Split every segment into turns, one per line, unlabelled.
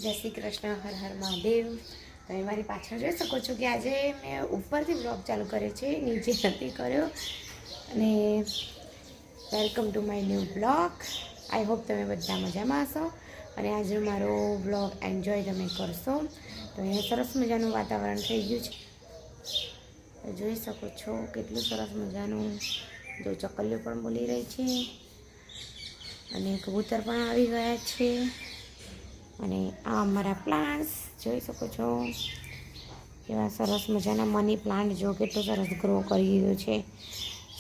જય શ્રી કૃષ્ણ, હર હર મહાદેવ. તમે મારી પાછળ જોઈ શકો છો કે આજે મેં ઉપરથી બ્લોગ ચાલુ કર્યો છે, નીચે નથી કર્યો. અને welcome to my new blog. I hope તમે બધા મજામાં હશો અને આજે મારો બ્લોગ એન્જોય તમે કરશો. તો અહીંયા સરસ મજાનું વાતાવરણ થઈ ગયું છે, જોઈ શકો છો કેટલું સરસ મજાનું. જો ચકલીઓ પણ બોલી રહી છે અને કબૂતર પણ આવી ગયા છે. અને આ અમારા પ્લાન્ટ્સ જોઈ શકો છો કેવા સરસ મજાના મની પ્લાન્ટ. જો કેટલો સરસ ગ્રો કરી દીધો છે,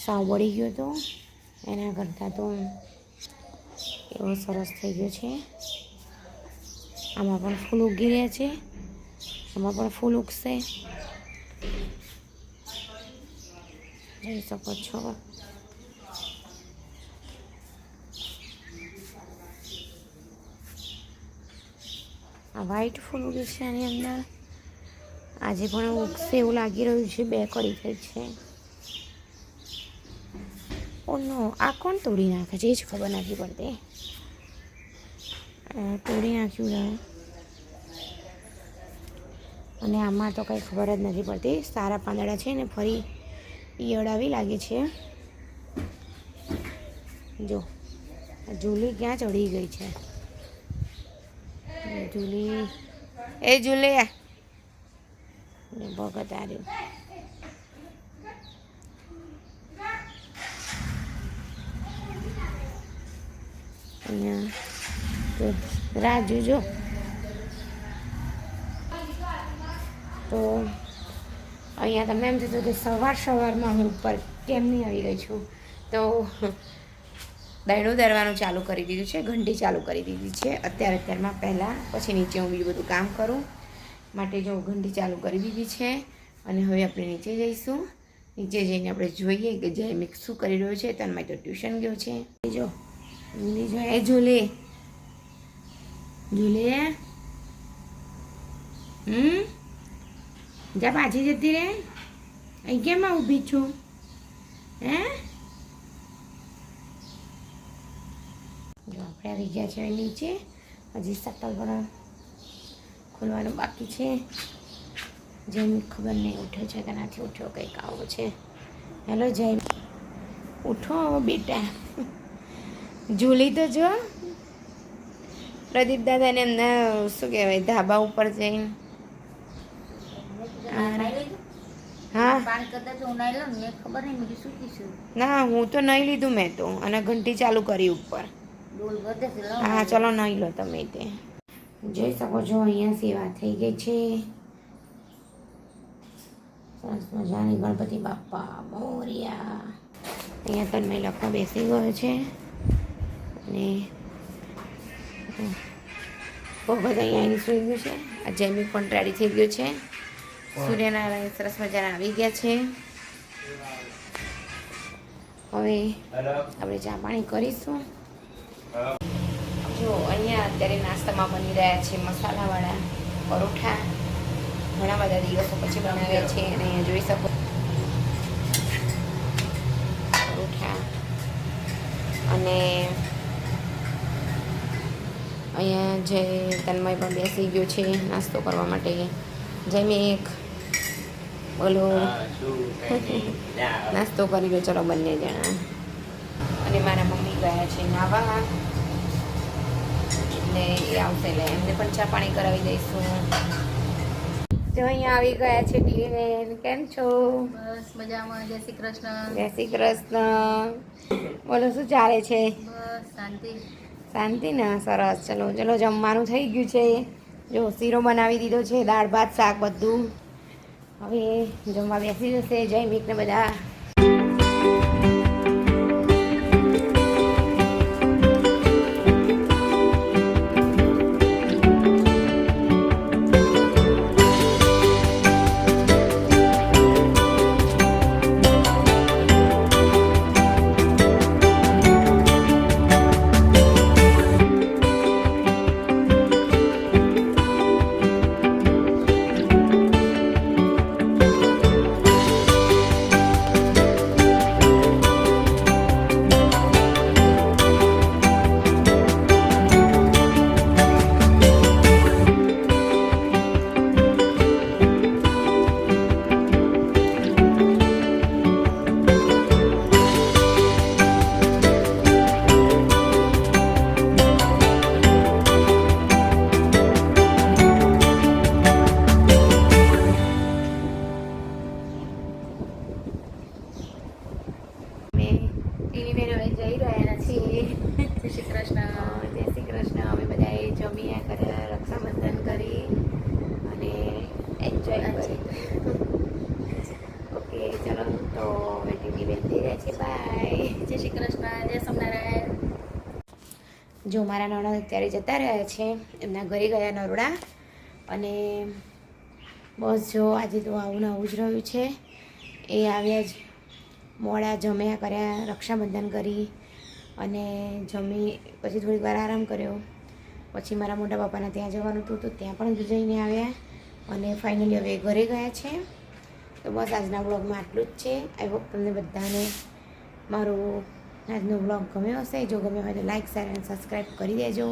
સાવ વળી ગયો તો એના કરતાં તો એવો સરસ થઈ ગયો છે. આમાં પણ ફૂલ ઉગી રહ્યા છે, આમાં પણ ફૂલ ઉગશે, જોઈ શકો છો. આ વ્હાઈટ ફૂલ ઉગે છે આની અંદર, આજે પણ ઉગશે એવું લાગી રહ્યું છે. બે કળી થઈ છે. ઓ નો, આ કોણ તોડી નાખે છે એ જ ખબર નથી પડતી. તોડી નાખ્યું અને આમાં તો કંઈ ખબર જ નથી પડતી. સારા પાંદડા છે ને ફરી ઈયળ આવી લાગે છે. જો જૂલી ક્યાં ચડી ગઈ છે. જૂલી, એ જૂલી ભગત આવ્યું. અહીંયા રાજુ જો તો અહીંયા તમને એમ થતું કે સવારમાં હું ઉપર કેમ નહીં આવી ગઈ છું. તો દૈણું દરવાનું ચાલુ કરી દીધું છે, ઘંટી ચાલુ કરી દીધી છે અત્યારમાં પહેલાં. પછી નીચે હું બીજું બધું કામ કરું માટે જો ઘંટી ચાલુ કરી દીધી છે. અને હવે આપણે નીચે જઈશું. નીચે જઈને આપણે જોઈએ કે જયમિક શું કરી રહ્યો છે. તન્મય તો ટ્યુશન ગયો છે. જો જો એ ઝૂલે ઝૂલે જા પાછી જતી રે. અહીં કેમ ઊભી છું હે? જો આપણે આવી ગયા છે નીચે. હજી શટલ પણ ખોલવાનું બાકી છે. જયમિક ખબર નહીં ઉઠ્યો છે કે નથી ઉઠ્યો, કંઈક આવો છે. હેલો જયમિક, ઉઠો બેટા. ઝૂલી તો જો પ્રદીપ દાદાને એમના શું કહેવાય ધાબા ઉપર જઈને. હા ના, હું તો નહીં લીધું મેં તો. અને ઘંટી ચાલુ કરી ઉપર. હા ચલો નહીં લો તમે. તે જોઈ શકો છો અહીંયા સેવા થઈ ગઈ છે. સરસ મજાની ગણપતિ બાપ્પા મોરિયા. અહીંયા તન્મય લખવા બેસી ગયો છે અને ભગત અહીંયા એની સુઈ ગયું છે. આ જયમિક પણ રેડી થઈ ગયો છે. સૂર્યનારાયણ સરસ મજાના આવી ગયા છે. હવે આપણે ચા પાણી કરીશું. જો અહીંયા અત્યારે નાસ્તામાં બની રહ્યા છે મસાલાવાળા પરોઠા. ઘણા બધા દિવસો પછી બનાવ્યા છે અને અહીંયા જોઈ શકો પરોઠા. અને અહીંયા જે તન્મય પણ બેસી ગયો છે નાસ્તો કરવા માટે. જયમિક બોલો નાસ્તો કરી લો ચલો બંને જણા. અને મારા મમ્મી ગયા છે નાવા, એટલે એ આવશે એટલે એમને પણ ચા પાણી કરાવી દઈશું. જો અહીંયા આવી ગયા છે ટીવીબેન. કેમ છો?
બસ મજામાં. જય શ્રી કૃષ્ણ.
જય શ્રી કૃષ્ણ. બોલો શું ચાલે છે?
બસ શાંતિ.
શાંતિ ને? સરસ. ચલો ચલો જમવાનું થઈ ગયું છે. જો શીરો બનાવી દીધો છે, દાળ ભાત શાક બધું. હવે જમવા બેસી જશે જયમિક ને બધા. જો મારા નણંદ અત્યારે જતા રહ્યા છે, એમના ઘરે ગયા નરોડા. અને બસ જો આજે તો આવું ને આવું જ રહ્યું છે. એ આવ્યા જ મોડા જમ્યા કર્યા, રક્ષાબંધન કરી અને જમી પછી થોડીક વાર આરામ કર્યો. પછી મારા મોટા બાપાના ત્યાં જવાનું હતું તો ત્યાં પણ જઈને આવ્યા અને ફાઇનલી હવે ઘરે ગયા છે. તો બસ આજના બ્લોગમાં આટલું જ છે. આઈ હોપ તમને બધાને મારો આજનો બ્લોગ ગમ્યો હશે. જો ગમ્યો હોય તો લાઇક, શેર અને સબસ્ક્રાઈબ કરી દેજો.